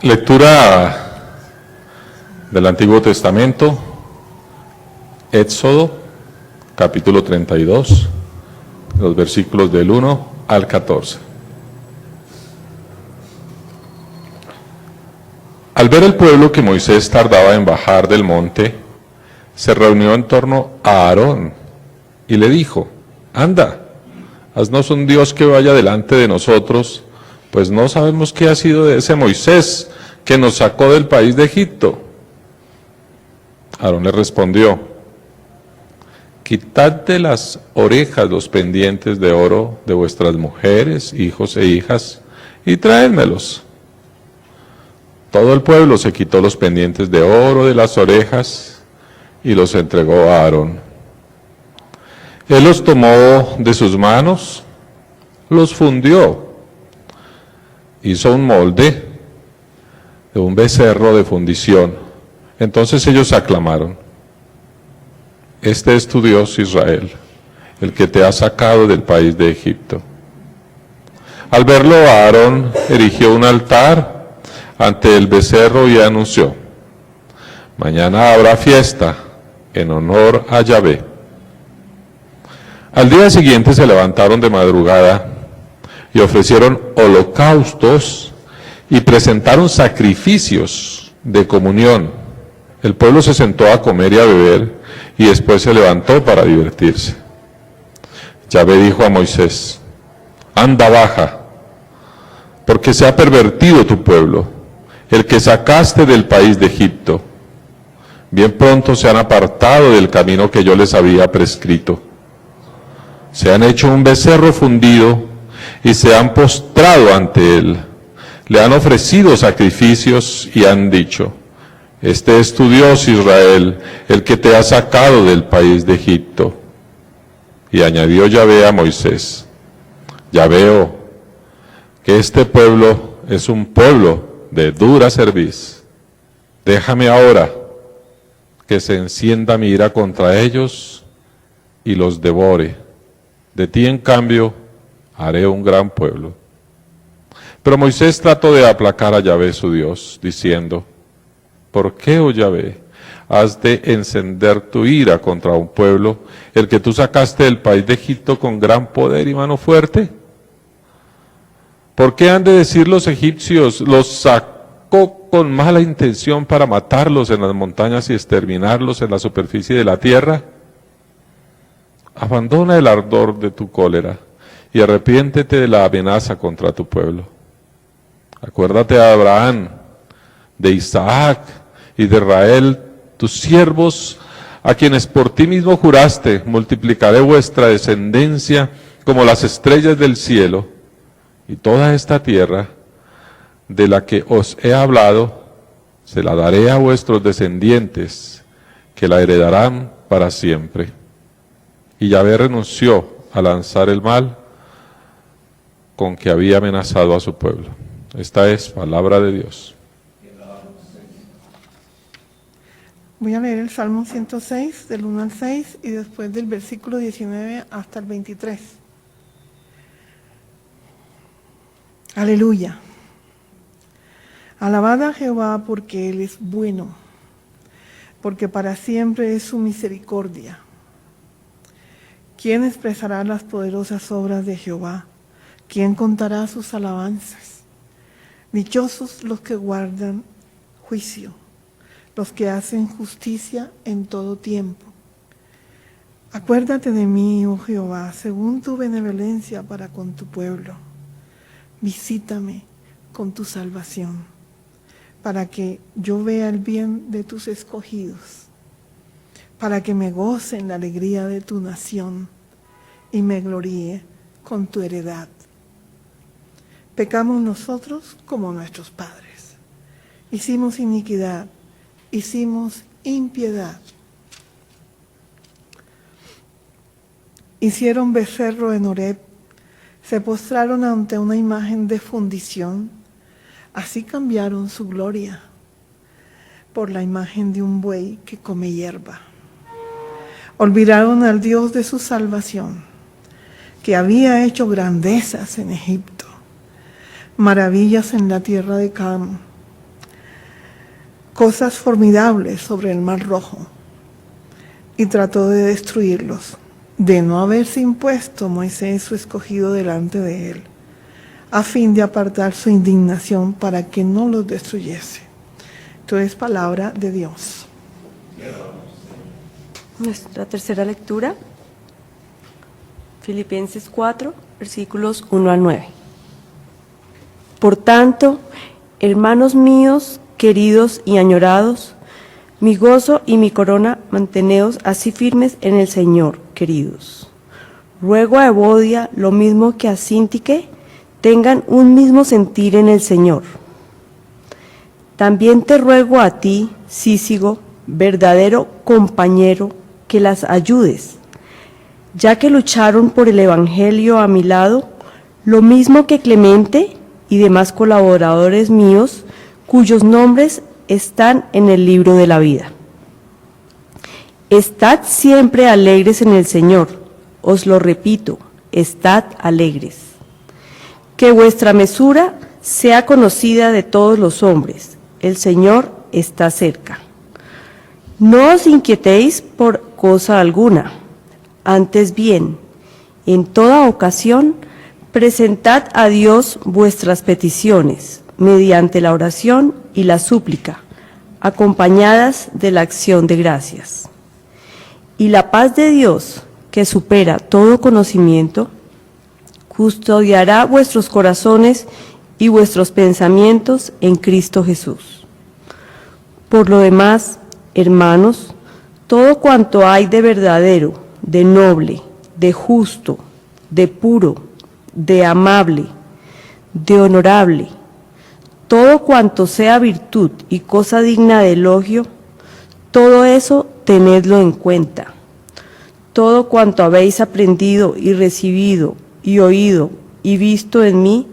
Lectura del Antiguo Testamento, Éxodo, capítulo 32, los versículos del 1 al 14. Al ver el pueblo que Moisés tardaba en bajar del monte, se reunió en torno a Aarón y le dijo: «Anda, haznos un Dios que vaya delante de nosotros, pues no sabemos qué ha sido de ese Moisés que nos sacó del país de Egipto». Aarón le respondió: «Quitad de las orejas los pendientes de oro de vuestras mujeres, hijos e hijas, y traédmelos». Todo el pueblo se quitó los pendientes de oro de las orejas y los entregó a Aarón. Él los tomó de sus manos, los fundió, hizo un molde de un becerro de fundición. Entonces ellos aclamaron: «Este es tu Dios, Israel, el que te ha sacado del país de Egipto». Al verlo, Aarón erigió un altar ante el becerro y anunció: «Mañana habrá fiesta en honor a Yahvé». Al día siguiente se levantaron de madrugada y ofrecieron holocaustos y presentaron sacrificios de comunión. El pueblo se sentó a comer y a beber y después se levantó para divertirse. Yahvé dijo a Moisés: «Anda, baja, porque se ha pervertido tu pueblo, el que sacaste del país de Egipto. Bien pronto se han apartado del camino que yo les había prescrito. Se han hecho un becerro fundido y se han postrado ante él. Le han ofrecido sacrificios y han dicho: este es tu Dios, Israel, el que te ha sacado del país de Egipto». Y añadió Yahvé a Moisés: «Ya veo que este pueblo es un pueblo de dura cerviz. Déjame ahora que se encienda mi ira contra ellos y los devore. De ti, en cambio, haré un gran pueblo». Pero Moisés trató de aplacar a Yahvé su Dios, diciendo: «¿Por qué, oh Yahvé, has de encender tu ira contra un pueblo, el que tú sacaste del país de Egipto con gran poder y mano fuerte? ¿Por qué han de decir los egipcios: los sacó con mala intención para matarlos en las montañas y exterminarlos en la superficie de la tierra? Abandona el ardor de tu cólera y arrepiéntete de la amenaza contra tu pueblo. Acuérdate de Abraham, de Isaac y de Israel, tus siervos, a quienes por ti mismo juraste: multiplicaré vuestra descendencia como las estrellas del cielo. Y toda esta tierra de la que os he hablado, se la daré a vuestros descendientes, que la heredarán para siempre». Y Yahvé renunció a lanzar el mal con que había amenazado a su pueblo. Esta es palabra de Dios. Voy a leer el Salmo 106, del 1 al 6, y después del versículo 19 hasta el 23. Aleluya. Alabad a Jehová porque Él es bueno, porque para siempre es su misericordia. ¿Quién expresará las poderosas obras de Jehová? ¿Quién contará sus alabanzas? Dichosos los que guardan juicio, los que hacen justicia en todo tiempo. Acuérdate de mí, oh Jehová, según tu benevolencia para con tu pueblo. Visítame con tu salvación, para que yo vea el bien de tus escogidos, para que me goce en la alegría de tu nación y me gloríe con tu heredad. Pecamos nosotros como nuestros padres. Hicimos iniquidad, hicimos impiedad. Hicieron becerro en Horeb, se postraron ante una imagen de fundición, así cambiaron su gloria por la imagen de un buey que come hierba. Olvidaron al Dios de su salvación, que había hecho grandezas en Egipto, maravillas en la tierra de Cam. cosas formidables sobre el Mar Rojo y trató de destruirlos. De no haberse impuesto Moisés su escogido delante de él, a fin de apartar su indignación para que no los destruyese. Esto es palabra de Dios. Nuestra tercera lectura, Filipenses 4, versículos 1 al 9. Por tanto, hermanos míos, queridos y añorados, mi gozo y mi corona, manteneos así firmes en el Señor, queridos. Ruego a Evodia, lo mismo que a Síntique, tengan un mismo sentir en el Señor. También te ruego a ti, Cícigo, verdadero compañero, que las ayudes, ya que lucharon por el Evangelio a mi lado, lo mismo que Clemente y demás colaboradores míos, cuyos nombres están en el libro de la vida. Estad siempre alegres en el Señor, os lo repito, estad alegres. Que vuestra mesura sea conocida de todos los hombres, el Señor está cerca. No os inquietéis por cosa alguna, antes bien, en toda ocasión, presentad a Dios vuestras peticiones, mediante la oración y la súplica, acompañadas de la acción de gracias. Y la paz de Dios, que supera todo conocimiento, custodiará vuestros corazones y vuestros pensamientos en Cristo Jesús. Por lo demás, hermanos, todo cuanto hay de verdadero, de noble, de justo, de puro, de amable, de honorable, todo cuanto sea virtud y cosa digna de elogio, todo eso tenedlo en cuenta. Todo cuanto habéis aprendido y recibido y oído y visto en mí,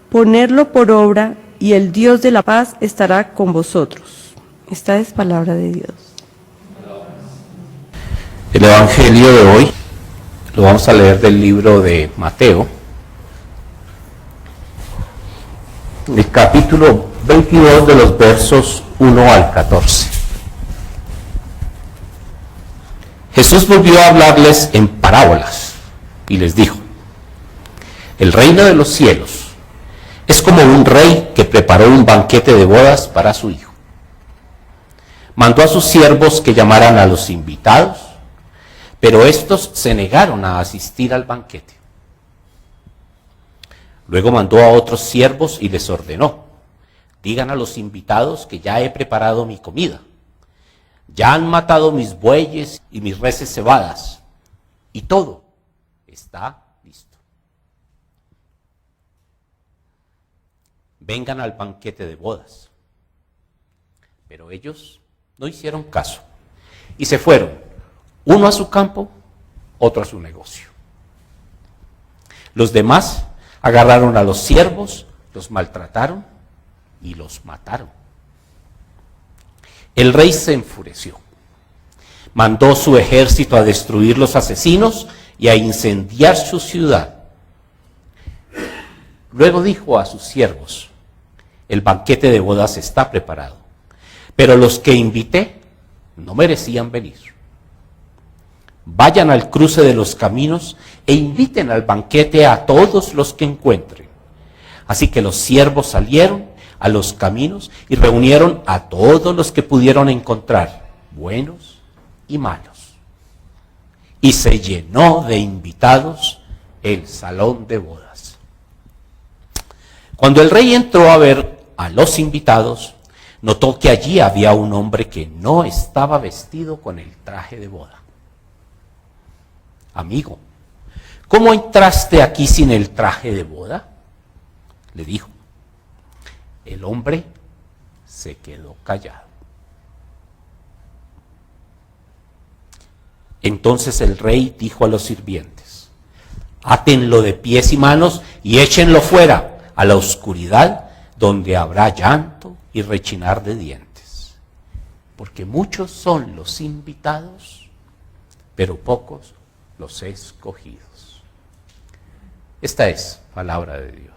ponerlo por obra y el Dios de la paz estará con vosotros. Esta es palabra de Dios. El Evangelio de hoy lo vamos a leer del libro de Mateo, el capítulo 22 de los versos 1 al 14. Jesús volvió a hablarles en parábolas y les dijo: el reino de los cielos es como un rey que preparó un banquete de bodas para su hijo. Mandó a sus siervos que llamaran a los invitados, pero estos se negaron a asistir al banquete. Luego mandó a otros siervos y les ordenó: digan a los invitados que ya he preparado mi comida. Ya han matado mis bueyes y mis reses cebadas, y todo está listo. Vengan al banquete de bodas. Pero ellos no hicieron caso y se fueron, uno a su campo, otro a su negocio. Los demás agarraron a los siervos, los maltrataron y los mataron. El rey se enfureció, mandó su ejército a destruir los asesinos y a incendiar su ciudad. Luego dijo a sus siervos: el banquete de bodas está preparado, pero los que invité no merecían venir. Vayan al cruce de los caminos e inviten al banquete a todos los que encuentren. Así que los siervos salieron a los caminos y reunieron a todos los que pudieron encontrar, buenos y malos. Y se llenó de invitados el salón de bodas. Cuando el rey entró a ver a los invitados, notó que allí había un hombre que no estaba vestido con el traje de boda. Amigo, ¿cómo entraste aquí sin el traje de boda?, le dijo. El hombre se quedó callado. Entonces el rey dijo a los sirvientes: átenlo de pies y manos y échenlo fuera a la oscuridad, donde habrá llanto y rechinar de dientes. Porque muchos son los invitados, pero pocos los escogidos. Esta es palabra de Dios.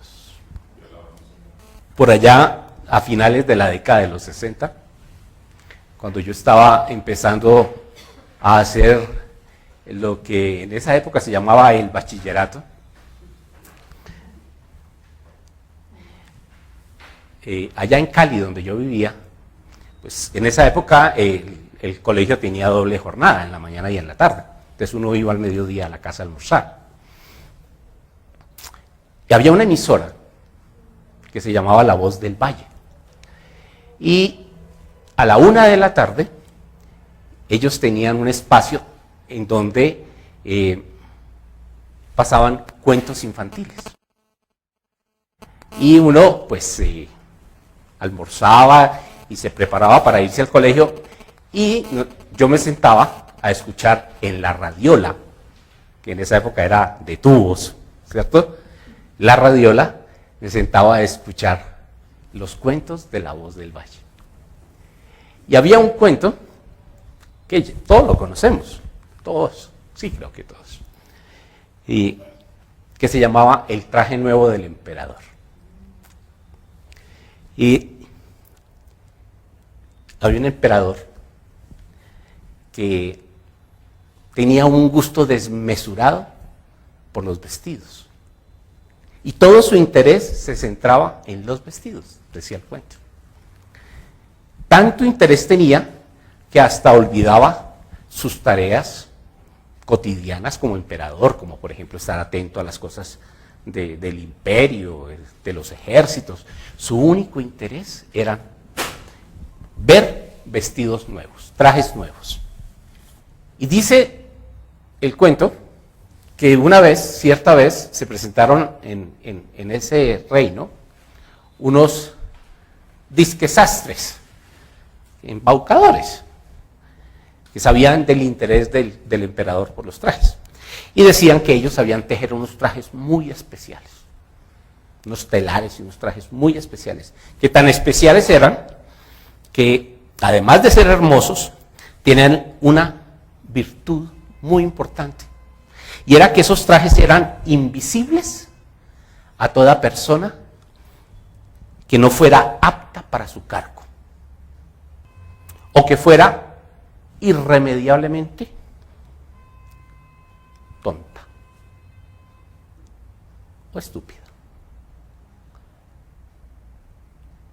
Por allá, a finales de la década de los 60, cuando yo estaba empezando a hacer lo que en esa época se llamaba el bachillerato. Allá en Cali, donde yo vivía, pues en esa época el colegio tenía doble jornada, en la mañana y en la tarde. Entonces uno iba al mediodía a la casa a almorzar. Y había una emisora que se llamaba La Voz del Valle. Y a la 1 de la tarde, ellos tenían un espacio en donde pasaban cuentos infantiles. Y uno, pues, almorzaba y se preparaba para irse al colegio, y yo me sentaba a escuchar en la radiola, que en esa época era de tubos, ¿cierto? La radiola, me sentaba a escuchar los cuentos de La Voz del Valle. Y había un cuento que todos lo conocemos, todos, sí, creo que todos, y que se llamaba El traje nuevo del emperador. Y había un emperador que tenía un gusto desmesurado por los vestidos. Y todo su interés se centraba en los vestidos, decía el cuento. Tanto interés tenía que hasta olvidaba sus tareas cotidianas como emperador, como por ejemplo estar atento a las cosas del imperio, de los ejércitos. Su único interés era ver vestidos nuevos, trajes nuevos. Y dice el cuento que una vez, cierta vez, se presentaron en ese reino unos disquesastres, embaucadores, que sabían del interés del emperador por los trajes. Y decían que ellos sabían tejer unos trajes muy especiales, unos telares y unos trajes muy especiales, que tan especiales eran que, además de ser hermosos, tenían una virtud muy importante, y era que esos trajes eran invisibles a toda persona que no fuera apta para su cargo, o que fuera irremediablemente tonta o estúpida.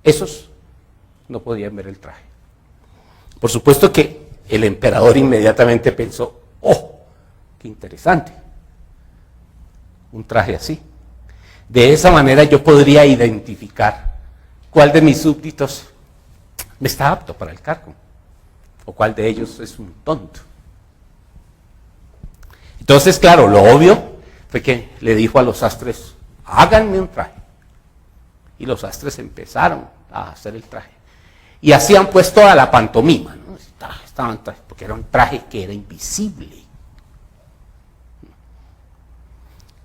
Esos no podían ver el traje. Por supuesto que el emperador inmediatamente pensó: ¡oh, qué interesante! Un traje así. De esa manera yo podría identificar cuál de mis súbditos me está apto para el cargo, o cuál de ellos es un tonto. Entonces, claro, lo obvio fue que le dijo a los sastres: háganme un traje. Y los sastres empezaron a hacer el traje. Y hacían pues toda la pantomima, ¿no? Porque era un traje que era invisible.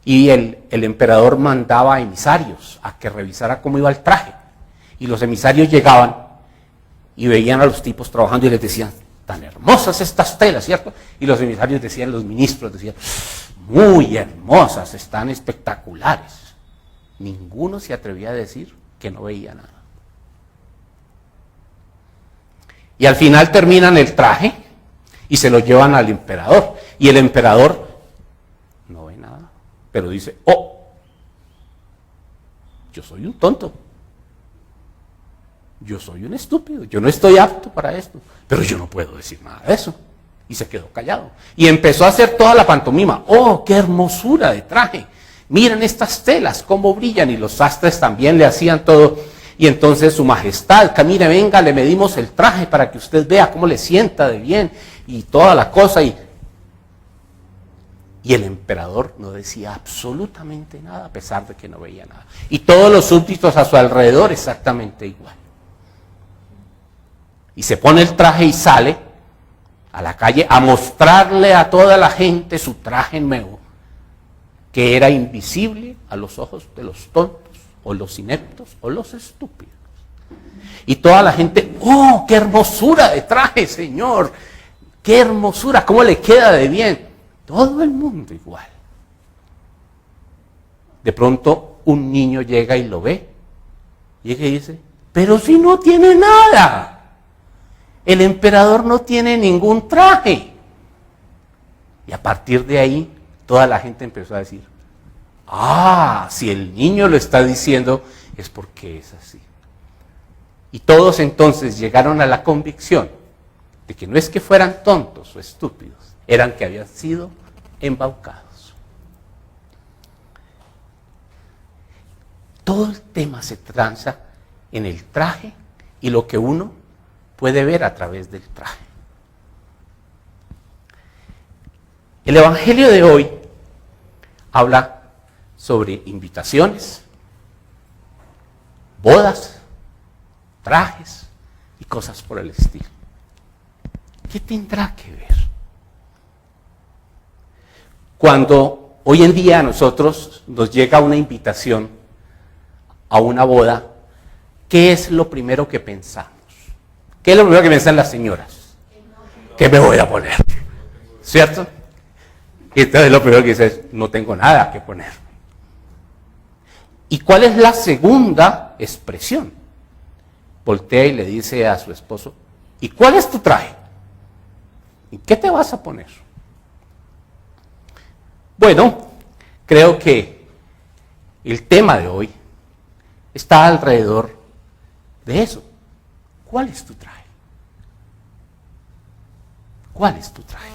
Y el emperador mandaba emisarios a que revisara cómo iba el traje. Y los emisarios llegaban y veían a los tipos trabajando y les decían: tan hermosas estas telas, ¿cierto? Y los emisarios decían, los ministros decían: muy hermosas, están espectaculares. Ninguno se atrevía a decir que no veía nada. Y al final terminan el traje y se lo llevan al emperador. Y el emperador no ve nada, pero dice: oh, yo soy un tonto. Yo soy un estúpido, yo no estoy apto para esto, pero yo no puedo decir nada de eso. Y se quedó callado. Y empezó a hacer toda la pantomima. ¡Oh, qué hermosura de traje! Miren estas telas, cómo brillan. Y los sastres también le hacían todo. Y entonces su majestad, mire, venga, le medimos el traje para que usted vea cómo le sienta de bien. Y toda la cosa. Y el emperador no decía absolutamente nada, a pesar de que no veía nada. Y todos los súbditos a su alrededor exactamente igual. Y se pone el traje y sale a la calle a mostrarle a toda la gente su traje nuevo, que era invisible a los ojos de los tontos, o los ineptos, o los estúpidos. Y toda la gente: ¡oh, qué hermosura de traje, señor! ¡Qué hermosura! ¿Cómo le queda de bien? Todo el mundo igual. De pronto un niño llega y lo ve, llega y dice: pero si no tiene nada. el emperador no tiene ningún traje. Y a partir de ahí, toda la gente empezó a decir, si el niño lo está diciendo, es porque es así. Y todos entonces llegaron a la convicción de que no es que fueran tontos o estúpidos, eran que habían sido embaucados. Todo el tema se transa en el traje y lo que uno puede ver a través del traje. El Evangelio de hoy habla sobre invitaciones, bodas, trajes y cosas por el estilo. ¿Qué tendrá que ver? Cuando hoy en día a nosotros nos llega una invitación a una boda, ¿qué es lo primero que pensamos? ¿Qué es lo primero que piensan las señoras? ¿Qué me voy a poner? ¿Cierto? Y entonces lo primero que dice es, no tengo nada que poner. ¿Y cuál es la segunda expresión? Voltea y le dice a su esposo, ¿y cuál es tu traje? ¿Y qué te vas a poner? Bueno, creo que el tema de hoy está alrededor de eso. ¿Cuál es tu traje? ¿Cuál es tu traje?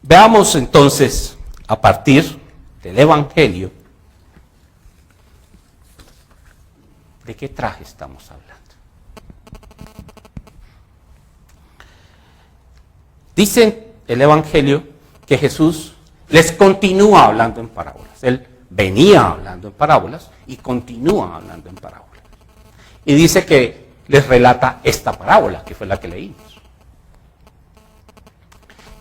Veamos entonces, a partir del Evangelio, ¿de qué traje estamos hablando? Dice el Evangelio que Jesús les continúa hablando en parábolas. Él venía hablando en parábolas y continúa hablando en parábolas. Y dice que les relata esta parábola, que fue la que leímos.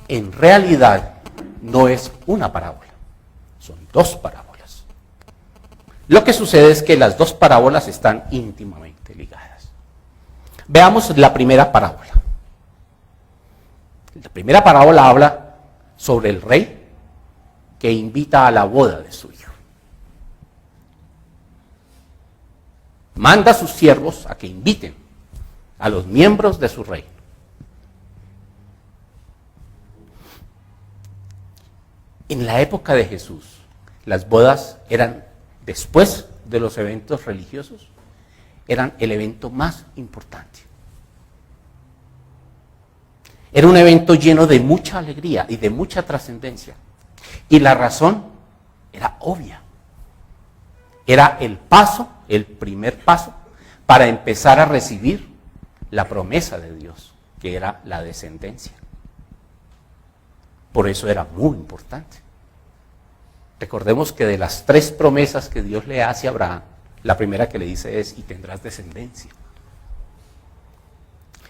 En realidad no es una parábola, son dos parábolas. Lo que sucede es que las dos parábolas están íntimamente ligadas. Veamos la primera parábola. La primera parábola habla sobre el rey que invita a la boda de su hijo. Manda a sus siervos a que inviten a los miembros de su reino. En la época de Jesús, las bodas eran, después de los eventos religiosos, eran el evento más importante. Era un evento lleno de mucha alegría y de mucha trascendencia. Y la razón era obvia. Era el paso, el primer paso, para empezar a recibir la promesa de Dios, que era la descendencia. Por eso era muy importante. Recordemos que de las 3 promesas que Dios le hace a Abraham, la primera que le dice es, y tendrás descendencia.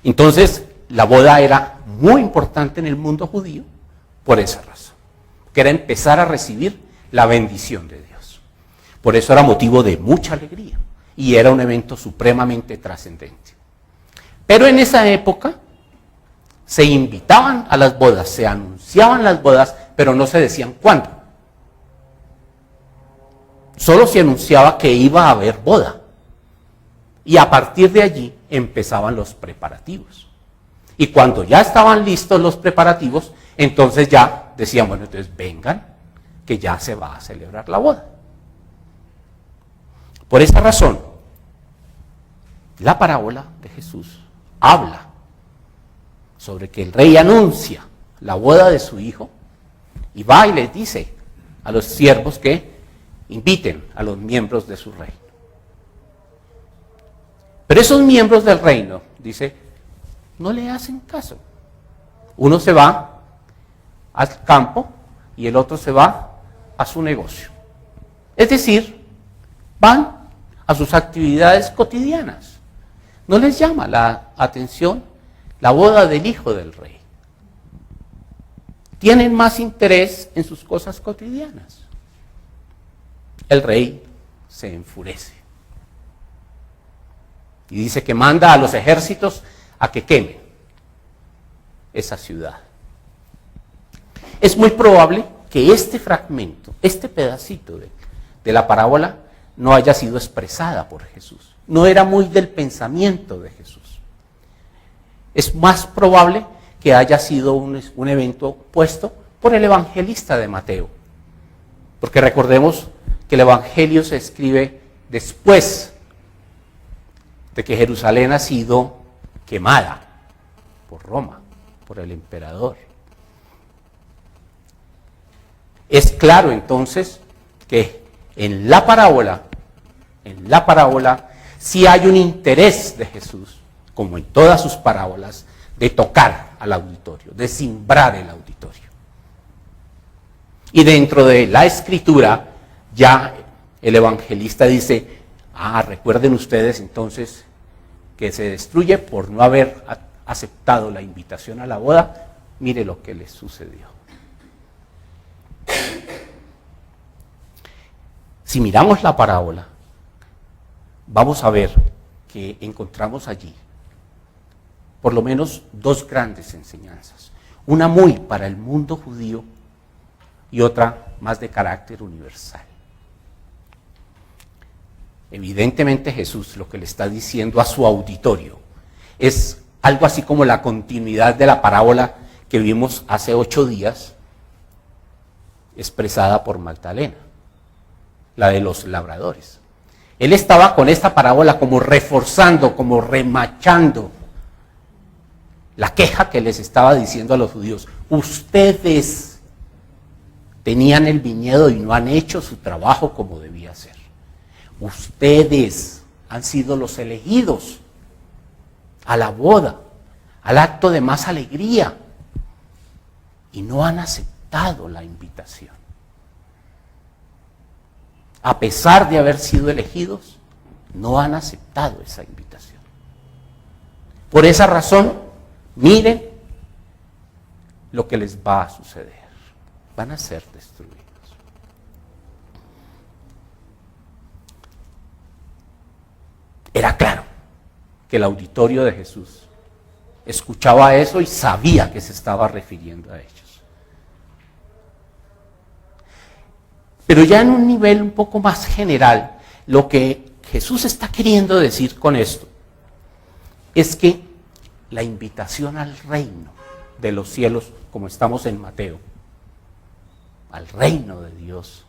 Entonces, la boda era muy importante en el mundo judío por esa razón, que era empezar a recibir la bendición de Dios. Por eso era motivo de mucha alegría y era un evento supremamente trascendente. Pero en esa época se invitaban a las bodas, se anunciaban las bodas, pero no se decían cuándo. Solo se anunciaba que iba a haber boda. Y a partir de allí empezaban los preparativos. Y cuando ya estaban listos los preparativos, entonces ya decían, bueno, entonces vengan, que ya se va a celebrar la boda. Por esa razón, la parábola de Jesús habla sobre que el rey anuncia la boda de su hijo y va y les dice a los siervos que inviten a los miembros de su reino. Pero esos miembros del reino, dice, no le hacen caso. Uno se va al campo y el otro se va a su negocio. Es decir, van a sus actividades cotidianas. No les llama la atención la boda del hijo del rey. Tienen más interés en sus cosas cotidianas. El rey se enfurece y dice que manda a los ejércitos a que quemen esa ciudad. Es muy probable que este fragmento, este pedacito de la parábola, no haya sido expresada por Jesús. No era muy del pensamiento de Jesús. Es más probable que haya sido un evento puesto por el evangelista de Mateo. Porque recordemos que el evangelio se escribe después de que Jerusalén ha sido quemada por Roma, por el emperador. Es claro entonces que en la parábola, sí hay un interés de Jesús, como en todas sus parábolas, de tocar al auditorio, de simbrar el auditorio. Y dentro de la escritura, ya el evangelista dice, recuerden ustedes entonces que se destruye por no haber aceptado la invitación a la boda, mire lo que les sucedió. Si miramos la parábola, vamos a ver que encontramos allí por lo menos dos grandes enseñanzas. Una muy para el mundo judío y otra más de carácter universal. Evidentemente Jesús lo que le está diciendo a su auditorio es algo así como la continuidad de la parábola que vimos hace 8 días, expresada por Magdalena, la de los labradores. Él estaba con esta parábola como reforzando, como remachando la queja que les estaba diciendo a los judíos. Ustedes tenían el viñedo y no han hecho su trabajo como debía ser. Ustedes han sido los elegidos a la boda, al acto de más alegría, y no han aceptado la invitación. A pesar de haber sido elegidos, no han aceptado esa invitación. Por esa razón, miren lo que les va a suceder. Van a ser destruidos. Era claro que el auditorio de Jesús escuchaba eso y sabía que se estaba refiriendo a ellos. Pero ya en un nivel un poco más general, lo que Jesús está queriendo decir con esto es que la invitación al reino de los cielos, como estamos en Mateo, al reino de Dios,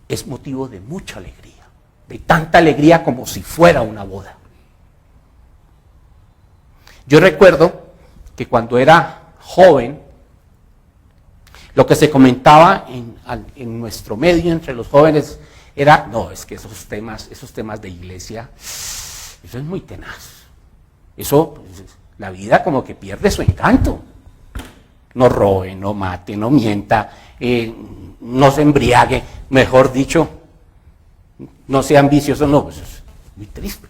es motivo de mucha alegría, de tanta alegría como si fuera una boda. Yo recuerdo que cuando era joven, lo que se comentaba en nuestro medio entre los jóvenes era, no, es que esos temas de iglesia, eso es muy tenaz. Eso, la vida como que pierde su encanto. No robe, no mate, no mienta, no se embriague, mejor dicho, no sea ambicioso, no, pues es muy triste.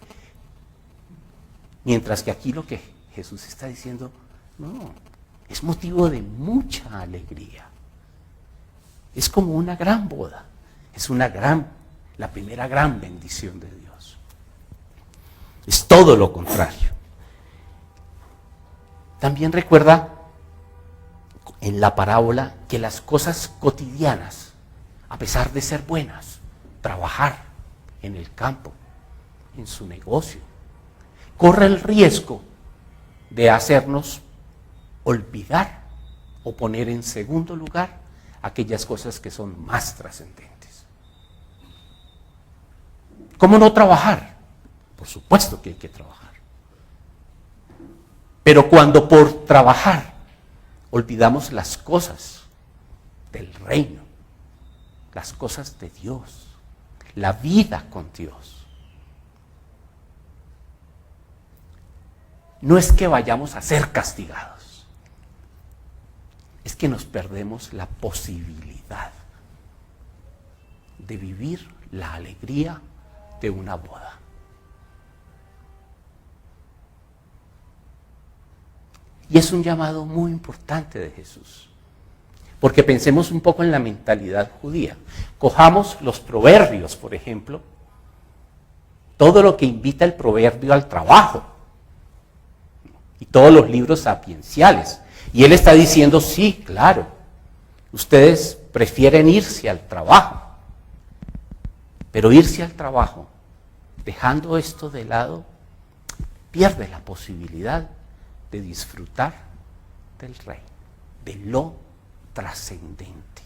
Mientras que aquí lo que Jesús está diciendo, no, es motivo de mucha alegría. Es como una gran boda, es la primera gran bendición de Dios. Es todo lo contrario. También recuerda en la parábola que las cosas cotidianas, a pesar de ser buenas, trabajar en el campo, en su negocio, corre el riesgo de hacernos olvidar o poner en segundo lugar aquellas cosas que son más trascendentes. ¿Cómo no trabajar? Por supuesto que hay que trabajar. Pero cuando por trabajar olvidamos las cosas del reino, las cosas de Dios, la vida con Dios, no es que vayamos a ser castigados, es que nos perdemos la posibilidad de vivir la alegría de una boda. Y es un llamado muy importante de Jesús, porque pensemos un poco en la mentalidad judía. Cojamos los proverbios, por ejemplo, todo lo que invita el proverbio al trabajo, y todos los libros sapienciales. Y él está diciendo, sí, claro, ustedes prefieren irse al trabajo, Pero irse al trabajo, dejando esto de lado, pierde la posibilidad de disfrutar del Rey, de lo trascendente.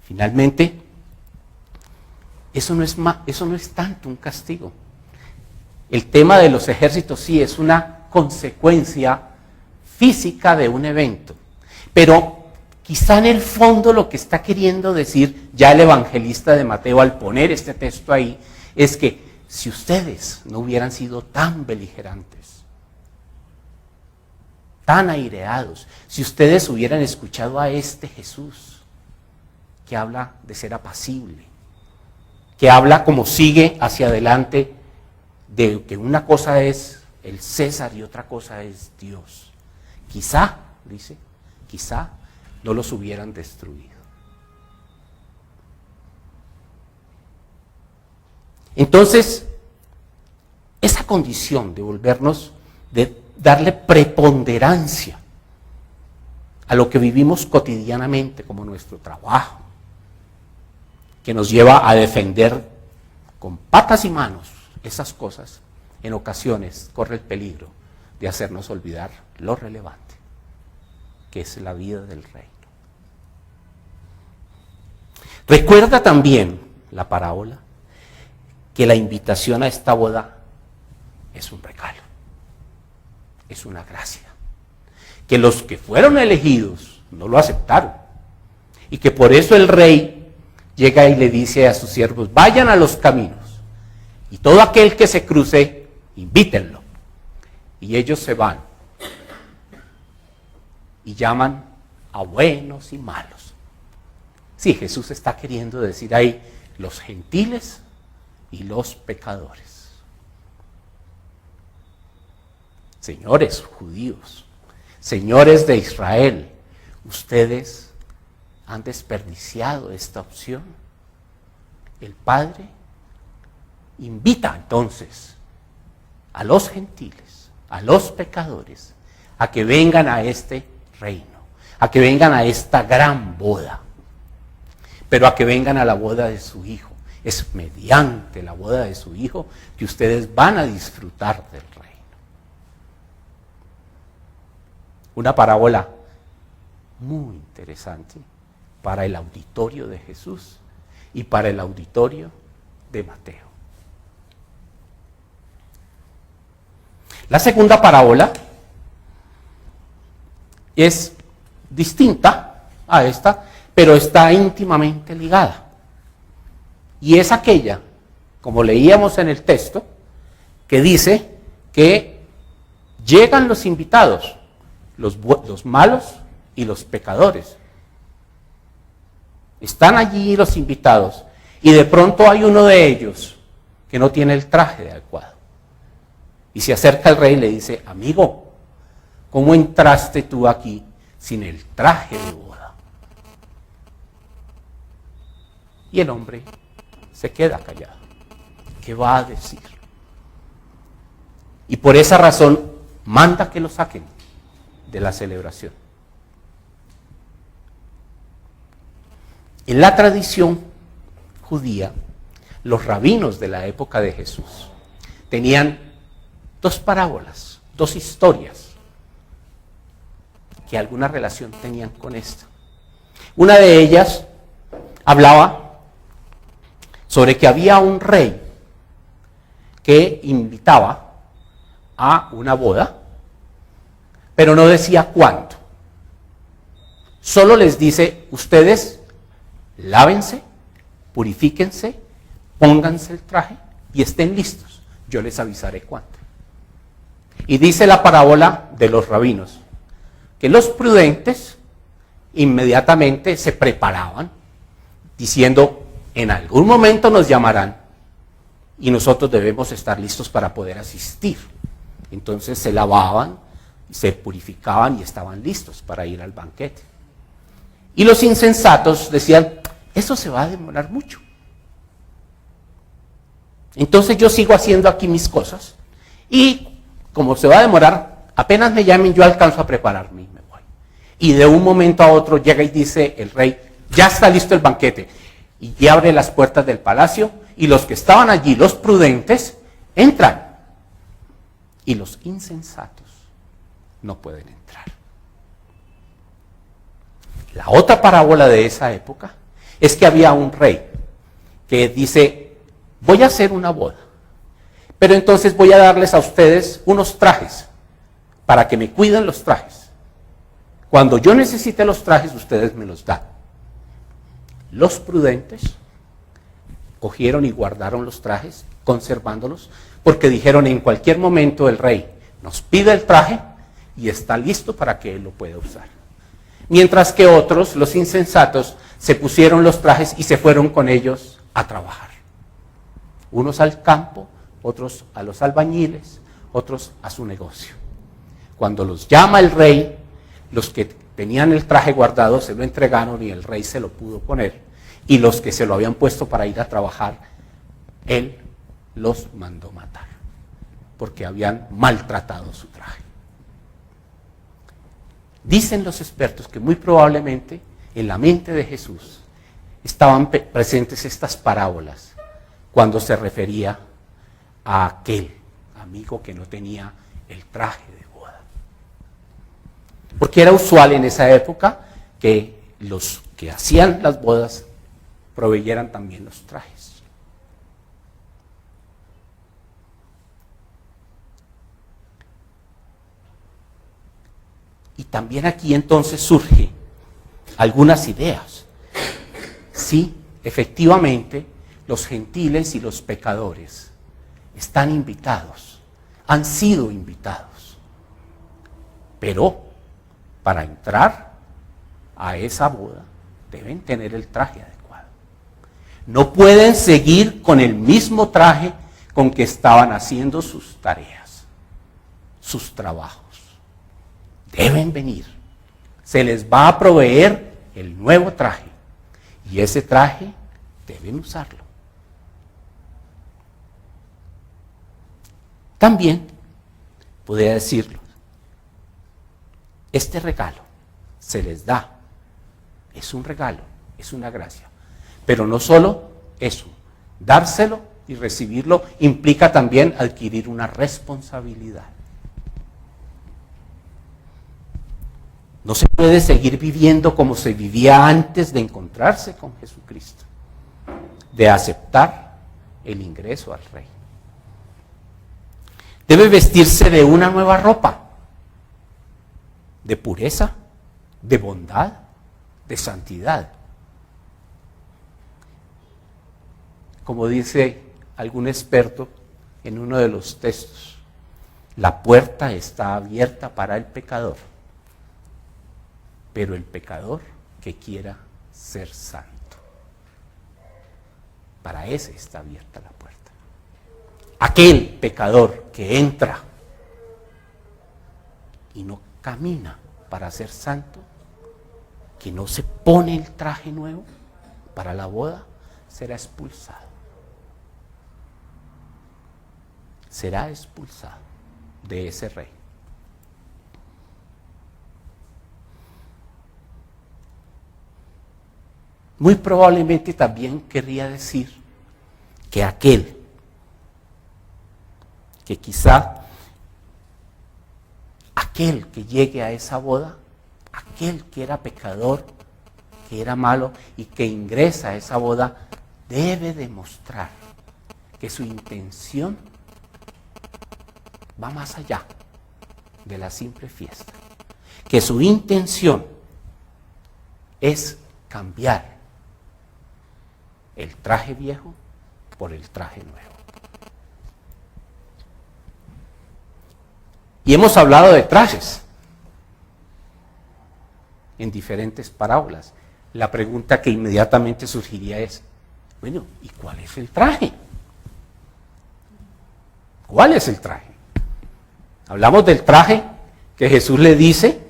Finalmente, eso no es tanto un castigo. El tema de los ejércitos sí es una consecuencia física de un evento, pero quizá en el fondo lo que está queriendo decir ya el evangelista de Mateo al poner este texto ahí es que si ustedes no hubieran sido tan beligerantes, tan aireados, si ustedes hubieran escuchado a este Jesús que habla de ser apacible, que habla como sigue hacia adelante de que una cosa es el César y otra cosa es Dios, quizá, dice, quizá no los hubieran destruido. Entonces, esa condición de volvernos, de darle preponderancia a lo que vivimos cotidianamente como nuestro trabajo, que nos lleva a defender con patas y manos esas cosas, en ocasiones corre el peligro de hacernos olvidar lo relevante, que es la vida del reino. Recuerda también la parábola que la invitación a esta boda es un regalo, es una gracia, que los que fueron elegidos no lo aceptaron y que por eso el rey llega y le dice a sus siervos, vayan a los caminos y todo aquel que se cruce, invítenlo. Y ellos se van y llaman a buenos y malos. Sí, Jesús está queriendo decir ahí los gentiles y los pecadores. Señores judíos, señores de Israel, ustedes han desperdiciado esta opción. El Padre invita entonces a los gentiles, a los pecadores, a que vengan a este reino, a que vengan a esta gran boda, pero a que vengan a la boda de su Hijo. Es mediante la boda de su Hijo que ustedes van a disfrutar del reino. Una parábola muy interesante para el auditorio de Jesús y para el auditorio de Mateo. La segunda parábola es distinta a esta, pero está íntimamente ligada. Y es aquella, como leíamos en el texto, que dice que llegan los invitados, los malos y los pecadores. Están allí los invitados y de pronto hay uno de ellos que no tiene el traje adecuado. Y se acerca al rey y le dice, amigo, ¿cómo entraste tú aquí sin el traje de boda? Y el hombre se queda callado. ¿Qué va a decir? Y por esa razón manda que lo saquen de la celebración. En la tradición judía, los rabinos de la época de Jesús tenían dos parábolas, dos historias que alguna relación tenían con esta. Una de ellas hablaba sobre que había un rey que invitaba a una boda, pero no decía cuándo. Solo les dice, ustedes lávense, purifíquense, pónganse el traje y estén listos. Yo les avisaré cuándo. Y dice la parábola de los rabinos que los prudentes inmediatamente se preparaban diciendo, en algún momento nos llamarán y nosotros debemos estar listos para poder asistir. Entonces se lavaban, se purificaban y estaban listos para ir al banquete. Y los insensatos decían, eso se va a demorar mucho. Entonces yo sigo haciendo aquí mis cosas y como se va a demorar, apenas me llamen yo alcanzo a prepararme y me voy. y de un momento a otro llega y dice el rey, ya está listo el banquete, y abre las puertas del palacio, y los que estaban allí, los prudentes, entran, y los insensatos no pueden entrar. La otra parábola de esa época es que había un rey que dice, voy a hacer una boda, pero entonces voy a darles a ustedes unos trajes para que me cuiden los trajes. Cuando yo necesite los trajes, ustedes me los dan. Los prudentes cogieron y guardaron los trajes, conservándolos, porque dijeron, en cualquier momento el rey nos pide el traje y está listo para que él lo pueda usar. Mientras que otros, los insensatos, se pusieron los trajes y se fueron con ellos a trabajar. Unos al campo, otros a los albañiles, otros a su negocio. Cuando los llama el rey, los que tenían el traje guardado se lo entregaron y el rey se lo pudo poner. Y los que se lo habían puesto para ir a trabajar, él los mandó matar, porque habían maltratado su traje. Dicen los expertos que muy probablemente en la mente de Jesús estaban presentes estas parábolas cuando se refería a aquel amigo que no tenía el traje de boda. Porque era usual en esa época que los que hacían las bodas proveyeran también los trajes. Y también aquí entonces surge algunas ideas. Sí, efectivamente, los gentiles y los pecadores están invitados, han sido invitados. Pero para entrar a esa boda deben tener el traje adecuado. No pueden seguir con el mismo traje con que estaban haciendo sus tareas, sus trabajos. Deben venir. Se les va a proveer el nuevo traje y ese traje deben usarlo. También podría decirlo, este regalo se les da, es un regalo, es una gracia, pero no solo eso, dárselo y recibirlo implica también adquirir una responsabilidad. No se puede seguir viviendo como se vivía antes de encontrarse con Jesucristo, de aceptar el ingreso al Rey. Debe vestirse de una nueva ropa, de pureza, de bondad, de santidad. Como dice algún experto en uno de los textos, la puerta está abierta para el pecador, pero el pecador que quiera ser santo, para ese está abierta la puerta. Aquel pecador que entra y no camina para ser santo, que no se pone el traje nuevo para la boda, será expulsado. Será expulsado de ese rey. Muy probablemente también querría decir que aquel que quizá, aquel que llegue a esa boda, aquel que era pecador, que era malo y que ingresa a esa boda, debe demostrar que su intención va más allá de la simple fiesta, que su intención es cambiar el traje viejo por el traje nuevo. Y hemos hablado de trajes en diferentes parábolas. La pregunta que inmediatamente surgiría es, bueno, ¿y cuál es el traje? ¿Cuál es el traje? Hablamos del traje que Jesús le dice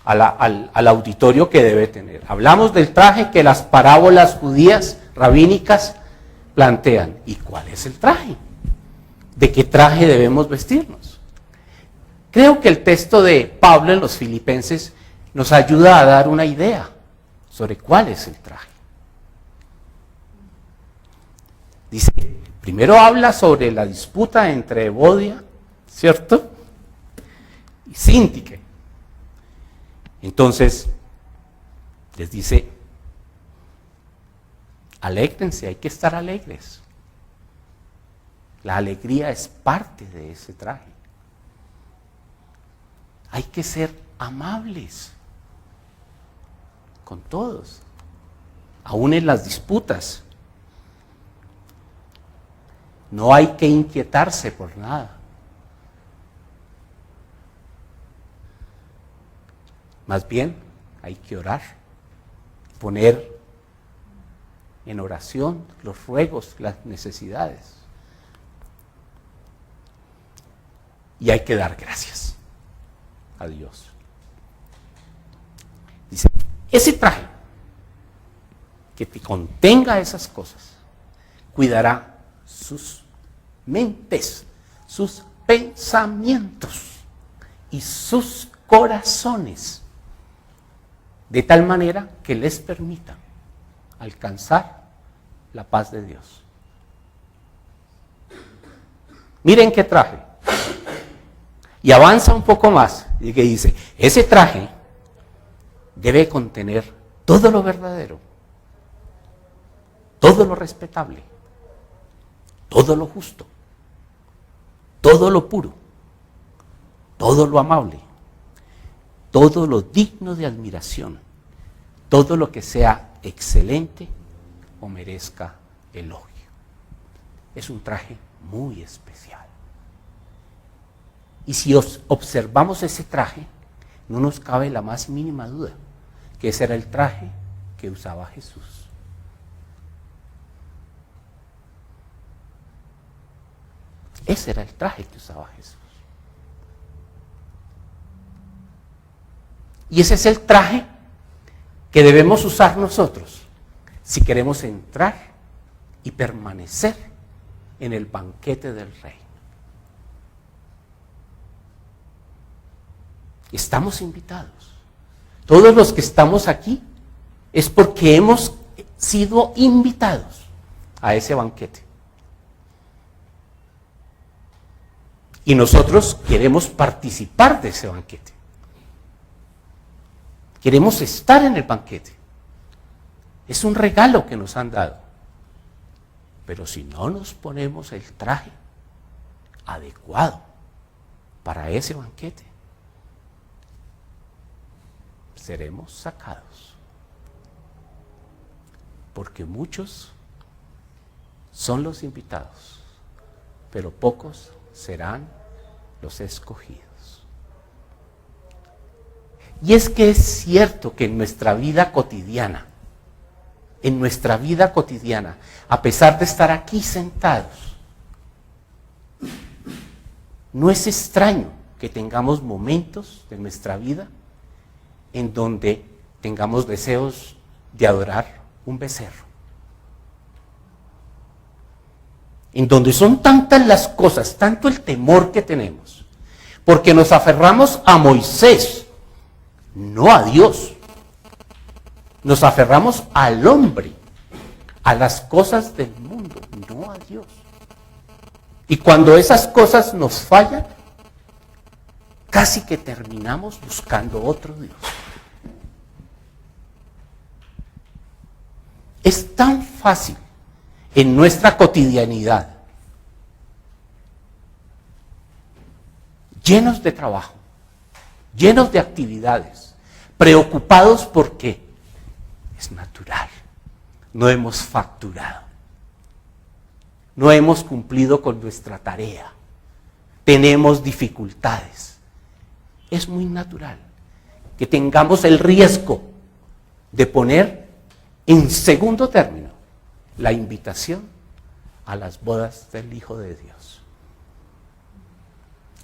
al auditorio que debe tener. Hablamos del traje que las parábolas judías, rabínicas, plantean. ¿Y cuál es el traje? ¿De qué traje debemos vestirnos? Creo que el texto de Pablo en los Filipenses nos ayuda a dar una idea sobre cuál es el traje. Dice, primero habla sobre la disputa entre Evodia, ¿cierto?, y Síntique. Entonces, les dice, alégrense, hay que estar alegres. La alegría es parte de ese traje. Hay que ser amables con todos, aún en las disputas. No hay que inquietarse por nada. Más bien, hay que orar, poner en oración los ruegos, las necesidades. Y hay que dar gracias a Dios. Dice, ese traje que te contenga esas cosas, cuidará sus mentes, sus pensamientos y sus corazones, de tal manera que les permita alcanzar la paz de Dios. Miren qué traje. Y avanza un poco más y que dice, ese traje debe contener todo lo verdadero, todo lo respetable, todo lo justo, todo lo puro, todo lo amable, todo lo digno de admiración, todo lo que sea excelente o merezca elogio. Es un traje muy especial. Y si observamos ese traje, no nos cabe la más mínima duda que ese era el traje que usaba Jesús. Ese era el traje que usaba Jesús. Y ese es el traje que debemos usar nosotros si queremos entrar y permanecer en el banquete del Rey. Estamos invitados. Todos los que estamos aquí es porque hemos sido invitados a ese banquete. Y nosotros queremos participar de ese banquete. Queremos estar en el banquete. Es un regalo que nos han dado. Pero si no nos ponemos el traje adecuado para ese banquete, seremos sacados. Porque muchos son los invitados, pero pocos serán los escogidos. Y es que es cierto que en nuestra vida cotidiana, a pesar de estar aquí sentados, no es extraño que tengamos momentos de nuestra vida en donde tengamos deseos de adorar un becerro. En donde son tantas las cosas, tanto el temor que tenemos, porque nos aferramos a Moisés, no a Dios. Nos aferramos al hombre, a las cosas del mundo, no a Dios. Y cuando esas cosas nos fallan, casi que terminamos buscando otro Dios. Es tan fácil en nuestra cotidianidad, llenos de trabajo, llenos de actividades, preocupados porque es natural, no hemos facturado, no hemos cumplido con nuestra tarea, tenemos dificultades. Es muy natural que tengamos el riesgo de poner en segundo término la invitación a las bodas del Hijo de Dios,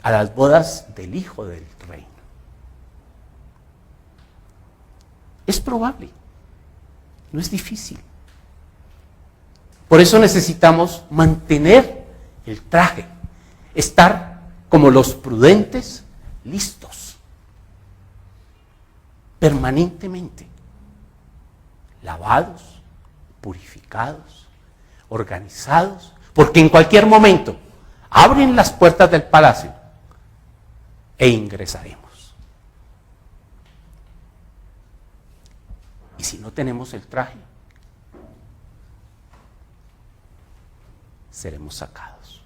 a las bodas del Hijo del Reino. Es probable, no es difícil. Por eso necesitamos mantener el traje, estar como los prudentes listos, permanentemente, lavados, purificados, organizados, porque en cualquier momento abren las puertas del palacio e ingresaremos. Y si no tenemos el traje, seremos sacados.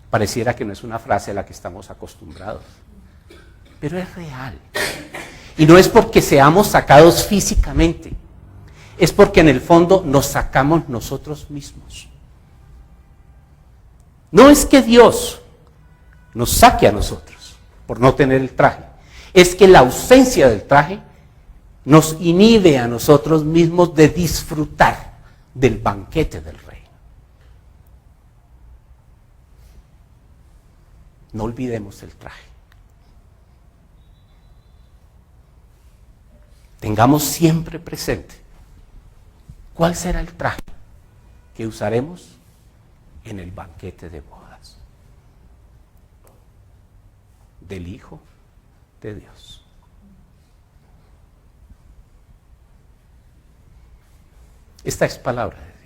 Pareciera que no es una frase a la que estamos acostumbrados, pero es real. Y no es porque seamos sacados físicamente, es porque en el fondo nos sacamos nosotros mismos. No es que Dios nos saque a nosotros por no tener el traje, es que la ausencia del traje nos inhibe a nosotros mismos de disfrutar del banquete del Rey. No olvidemos el traje. Tengamos siempre presente cuál será el traje que usaremos en el banquete de bodas del Hijo de Dios. Esta es palabra de Dios.